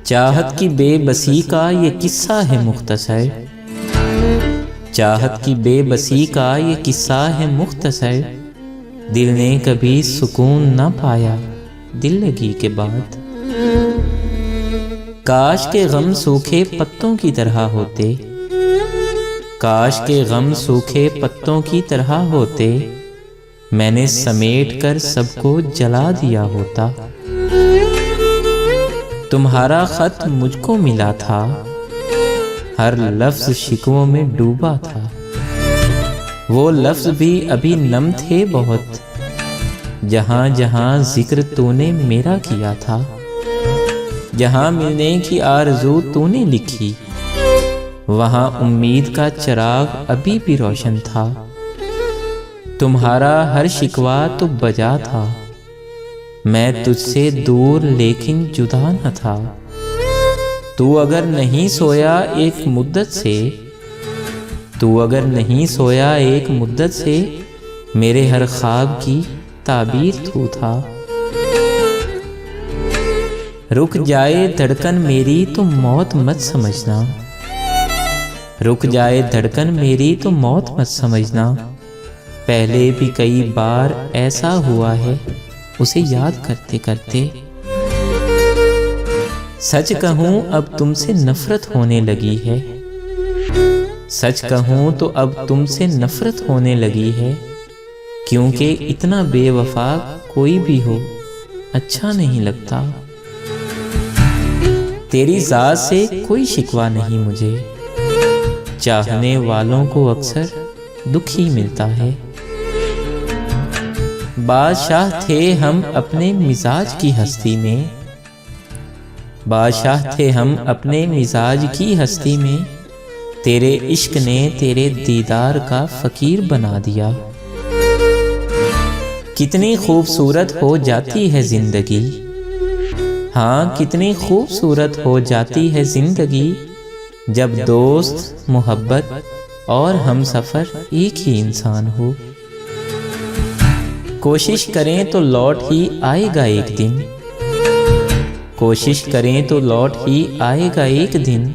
चाहत की बेबसी का ये किस्सा है मुख्तसर, चाहत की बेबसी का ये किस्सा है मुख्तसर। दिल ने कभी सुकून न पाया दिल लगी के बाद। काश के गम सूखे पत्तों की तरह होते, काश के गम सूखे पत्तों की तरह होते। मैंने समेट कर सबको जला दिया होता। तुम्हारा खत मुझको मिला था, हर लफ्ज शिकवों में डूबा था। वो लफ्ज भी अभी नम थे बहुत, जहां जहां जिक्र तूने मेरा किया था। जहां मिलने की आरज़ू तूने लिखी, वहां उम्मीद का चिराग अभी भी रोशन था। तुम्हारा हर शिकवा तो बजा था, मैं तुझसे दूर लेकिन जुदा न था। तू अगर नहीं सोया एक मुद्दत से, तू अगर नहीं सोया एक मुद्दत से, मेरे हर ख्वाब की ताबीर तू था। रुक जाए धड़कन मेरी तो मौत मत समझना, रुक जाए धड़कन मेरी तो मौत मत समझना। पहले भी कई बार ऐसा हुआ है उसे याद करते करते। सच कहूं अब तुमसे नफरत होने लगी है, सच कहूं तो अब तुमसे नफरत होने लगी है। क्योंकि इतना बेवफा कोई भी हो अच्छा नहीं लगता। तेरी ज़ात से कोई शिकवा नहीं मुझे, चाहने वालों को अक्सर दुख ही मिलता है। बादशाह थे हम अपने मिजाज की हस्ती में, बादशाह थे हम अपने मिजाज की हस्ती में। तेरे इश्क ने तेरे दीदार का फकीर बना दिया। कितनी खूबसूरत हो जाती है जिंदगी, हाँ कितनी खूबसूरत हो जाती है जिंदगी, जब दोस्त मोहब्बत और हमसफर एक ही इंसान हो। कोशिश करें तो लौट ही आएगा एक दिन, कोशिश करें तो लौट ही आएगा एक दिन।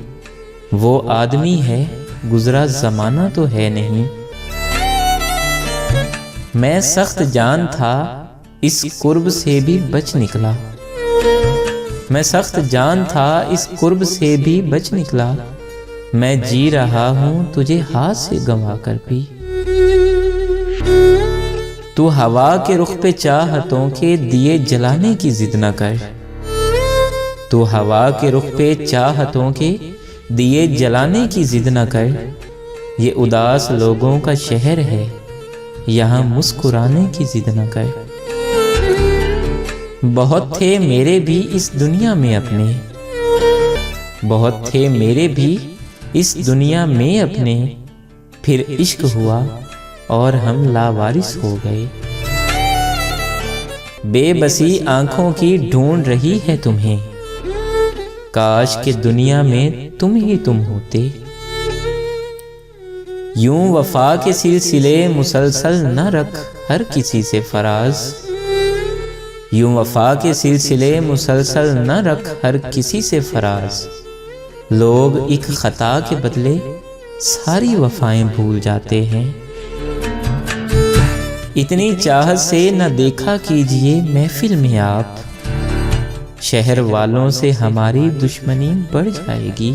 वो आदमी है गुजरा जमाना तो है नहीं। मैं सख्त जान था इस कुर्ब से भी बच निकला, मैं सख्त जान था इस कुर्ब से भी बच निकला। मैं जी रहा हूं तुझे हाथ से गंवा कर भी। तू हवा के रुख पे चाहतों के दिए जलाने की जिद न कर, तू हवा के रुख पे चाहतों के दिए जलाने की जिद न कर। ये उदास लोगों का शहर है, यहाँ मुस्कुराने की जिद न कर। बहुत थे मेरे भी इस दुनिया में अपने, बहुत थे मेरे भी इस दुनिया में अपने। फिर इश्क हुआ और हम लावारिस हो गए। बेबसी आंखों की ढूंढ रही है तुम्हें, काश के दुनिया में तुम ही तुम होते। यूं वफा के सिलसिले मुसलसल न रख हर किसी से फराज, यूं वफा के सिलसिले मुसलसल न रख हर किसी से फराज। लोग एक खता के बदले सारी वफाएं भूल जाते हैं। इतनी चाहत से न देखा कीजिए महफिल में आप, शहर वालों से हमारी दुश्मनी बढ़ जाएगी।